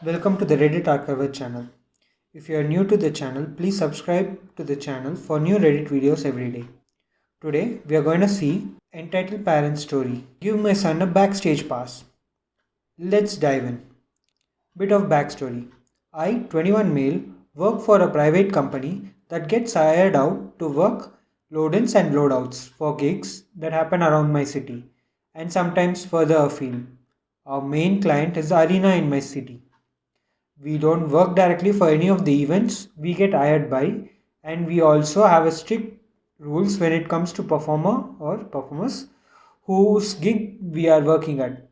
Welcome to the Reddit Archiver channel. If you are new to the channel, please subscribe to the channel for new Reddit videos every day. Today, we are going to see Entitled Parents Story. Give my son a backstage pass. Let's dive in. Bit of backstory. I, 21 male, work for a private company that gets hired out to work load-ins and load-outs for gigs that happen around my city and sometimes further afield. Our main client is the arena in my city. We don't work directly for any of the events we get hired by, and we also have a strict rules when it comes to performer or performers whose gig we are working at.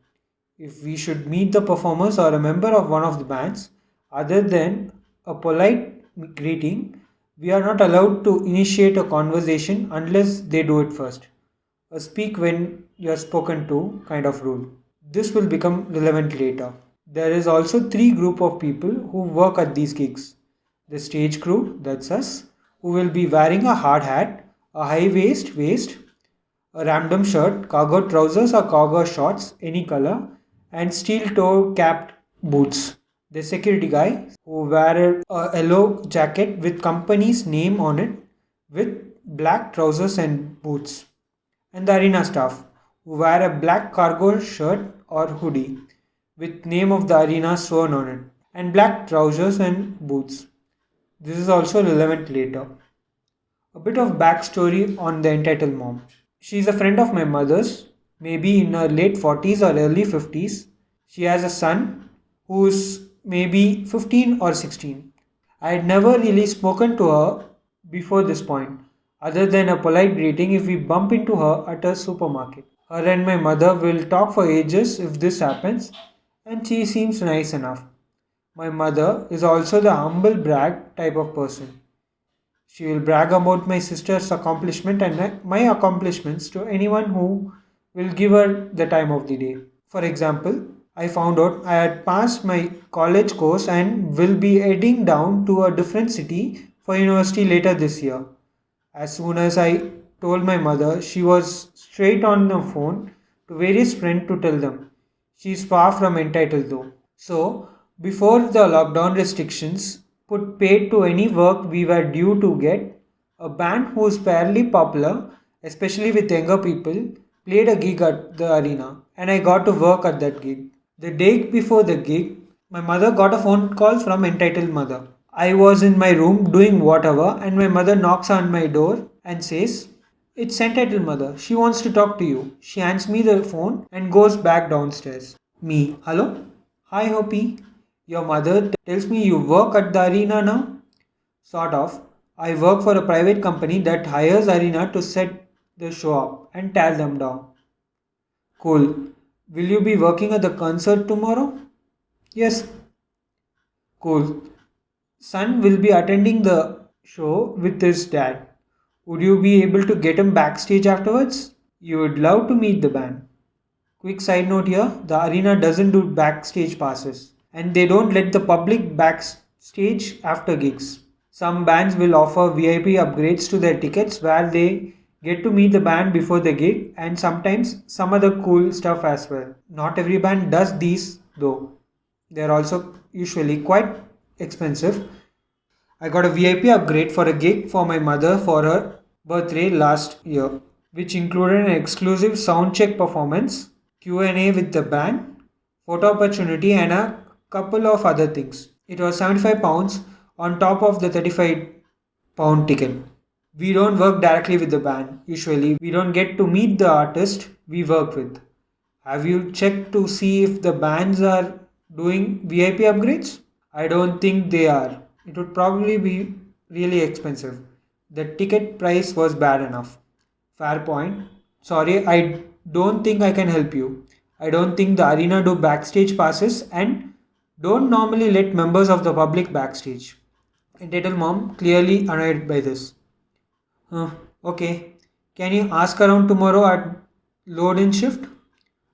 If we should meet the performers or a member of one of the bands, other than a polite greeting, we are not allowed to initiate a conversation unless they do it first. A speak when you are spoken to kind of rule. This will become relevant later. There is also three group of people who work at these gigs. The stage crew, that's us, who will be wearing a hard hat, a high waist, a random shirt, cargo trousers or cargo shorts, any color, and steel toe capped boots. The security guy who wear a yellow jacket with company's name on it with black trousers and boots. And the arena staff who wear a black cargo shirt or hoodie with name of the arena sewn on it and black trousers and boots. This is also relevant later. A bit of backstory on the entitled mom. She is a friend of my mother's, maybe in her late 40s or early 50s. She has a son who is maybe 15 or 16. I had never really spoken to her before this point, other than a polite greeting if we bump into her at a supermarket. Her and my mother will talk for ages if this happens, and she seems nice enough. My mother is also the humble brag type of person. She will brag about my sister's accomplishment and my accomplishments to anyone who will give her the time of the day. For example, I found out I had passed my college course and will be heading down to a different city for university later this year. As soon as I told my mother, she was straight on the phone to various friends to tell them. She's far from entitled though. So, before the lockdown restrictions put paid to any work we were due to get, a band who is fairly popular, especially with younger people, played a gig at the arena and I got to work at that gig. The day before the gig, my mother got a phone call from entitled mother. I was in my room doing whatever and my mother knocks on my door and says, "It's entitled mother. She wants to talk to you." She hands me the phone and goes back downstairs. Me, hello? Hi Hopi. Your mother tells me you work at the arena now? Sort of. I work for a private company that hires arena to set the show up and tear them down. Cool. Will you be working at the concert tomorrow? Yes. Cool. Son will be attending the show with his dad. Would you be able to get him backstage afterwards? You would love to meet the band. Quick side note here, the arena doesn't do backstage passes and they don't let the public backstage after gigs. Some bands will offer VIP upgrades to their tickets where they get to meet the band before the gig and sometimes some other cool stuff as well. Not every band does these though. They are also usually quite expensive. I got a VIP upgrade for a gig for my mother for her birthday last year, which included an exclusive soundcheck performance, Q&A with the band, photo opportunity and a couple of other things. It was £75 on top of the £35 ticket. We don't work directly with the band. Usually, we don't get to meet the artist we work with. Have you checked to see if the bands are doing VIP upgrades? I don't think they are. It would probably be really expensive. The ticket price was bad enough. Fair point. Sorry, I don't think I can help you. I don't think the arena do backstage passes and don't normally let members of the public backstage. Entitled mom clearly annoyed by this. Okay. Can you ask around tomorrow at load in shift?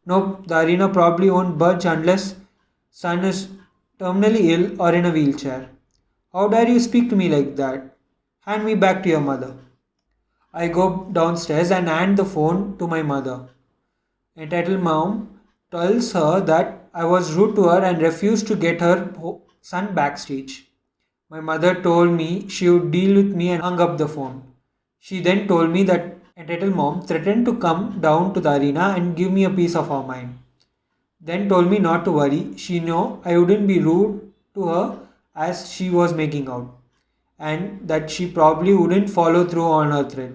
Nope, the arena probably won't budge unless son is terminally ill or in a wheelchair. How dare you speak to me like that? Hand me back to your mother. I go downstairs and hand the phone to my mother. Entitled mom tells her that I was rude to her and refused to get her son backstage. My mother told me she would deal with me and hung up the phone. She then told me that entitled mom threatened to come down to the arena and give me a piece of her mind. Then told me not to worry, she knew I wouldn't be rude to her as she was making out, and that she probably wouldn't follow through on her threat.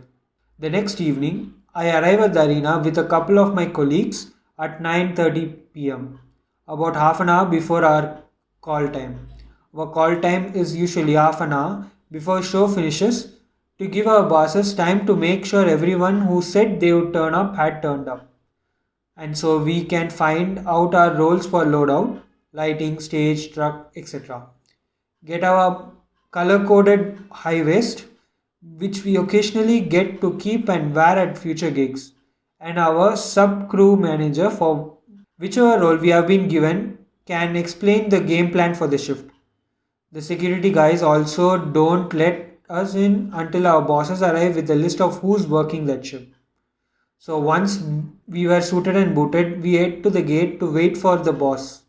The next evening, I arrive at the arena with a couple of my colleagues at 9:30 p.m., about half an hour before our call time. Our call time is usually half an hour before show finishes to give our bosses time to make sure everyone who said they would turn up had turned up. And so we can find out our roles for loadout, lighting, stage, truck, etc. Get our color coded high vest, which we occasionally get to keep and wear at future gigs, and our sub crew manager for whichever role we have been given can explain the game plan for the shift. The security guys also don't let us in until our bosses arrive with a list of who's working that shift. So once we were suited and booted, we head to the gate to wait for the boss.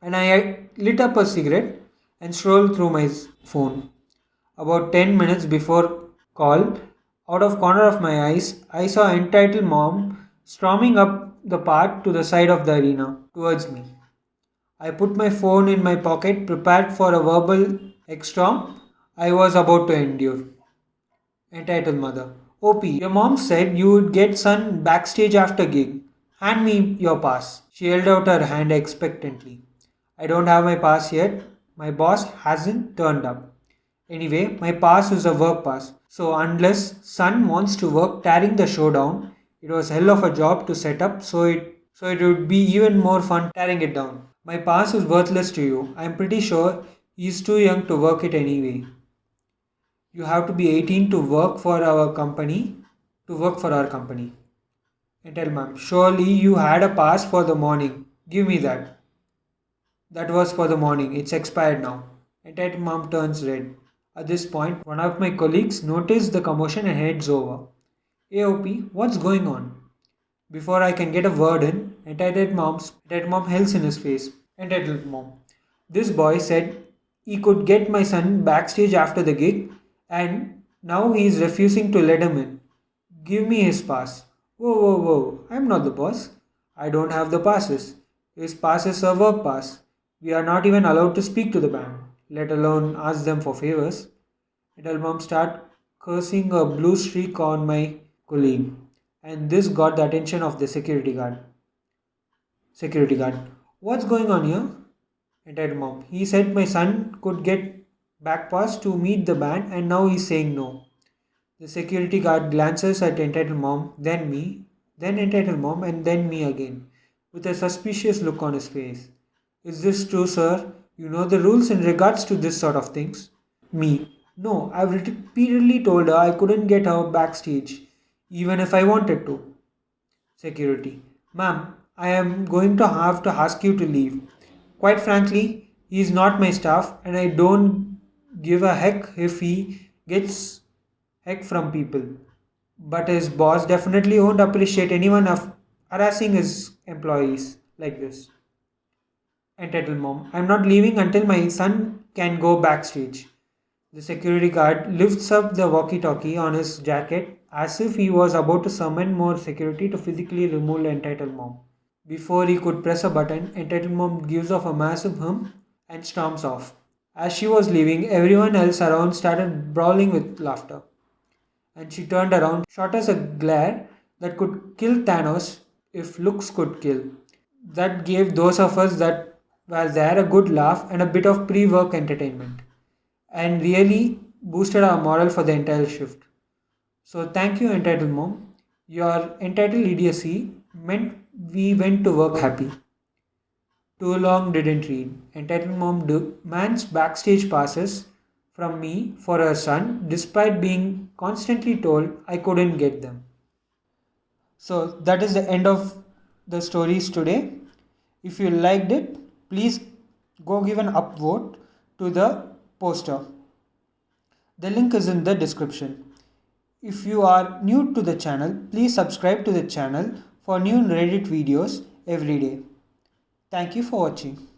And I lit up a cigarette and strolled through my phone. About 10 minutes before call, out of corner of my eyes, I saw entitled mom storming up the path to the side of the arena towards me. I put my phone in my pocket, prepared for a verbal storm I was about to endure. Entitled mother. OP, your mom said you would get son backstage after gig. Hand me your pass. She held out her hand expectantly. I don't have my pass yet. My boss hasn't turned up. Anyway, my pass is a work pass. So unless son wants to work tearing the show down, it was hell of a job to set up, so it would be even more fun tearing it down. My pass is worthless to you. I'm pretty sure he's too young to work it anyway. You have to be 18 to work for our company. And tell ma'am, surely you had a pass for the morning. Give me that. That was for the morning. It's expired now. Entitled mom turns red. At this point, one of my colleagues noticed the commotion and heads over. AOP, what's going on? Before I can get a word in, entitled mom hells in his face. Entitled mom. This boy said he could get my son backstage after the gig, and now he is refusing to let him in. Give me his pass. Whoa, whoa, whoa. I'm not the boss. I don't have the passes. His pass is a work pass. We are not even allowed to speak to the band, let alone ask them for favors. Entitled mom start cursing a blue streak on my colleague, and this got the attention of the security guard. What's going on here? Entitled mom. He said my son could get back pass to meet the band, and now he's saying no. The security guard glances at entitled mom, then me, then entitled mom, and then me again, with a suspicious look on his face. Is this true, sir? You know the rules in regards to this sort of things? Me. No, I've repeatedly told her I couldn't get her backstage, even if I wanted to. Security. Ma'am, I am going to have to ask you to leave. Quite frankly, he is not my staff, and I don't give a heck if he gets heck from people. But his boss definitely won't appreciate anyone harassing his employees like this. Entitled mom. I'm not leaving until my son can go backstage. The security guard lifts up the walkie-talkie on his jacket as if he was about to summon more security to physically remove entitled mom. Before he could press a button, entitled mom gives off a massive hum and storms off. As she was leaving, everyone else around started brawling with laughter. And she turned around, shot us a glare that could kill Thanos if looks could kill. That gave those of us that were there a good laugh and a bit of pre-work entertainment, and really boosted our morale for the entire shift. So thank you, entitled mom. Your entitled idiocy meant we went to work happy. Too long didn't read. Entitled mom demands backstage passes from me for her son despite being constantly told I couldn't get them. So that is the end of the stories today. If you liked it, please go give an upvote to the poster. The link is in the description. If you are new to the channel, please subscribe to the channel for new Reddit videos every day. Thank you for watching.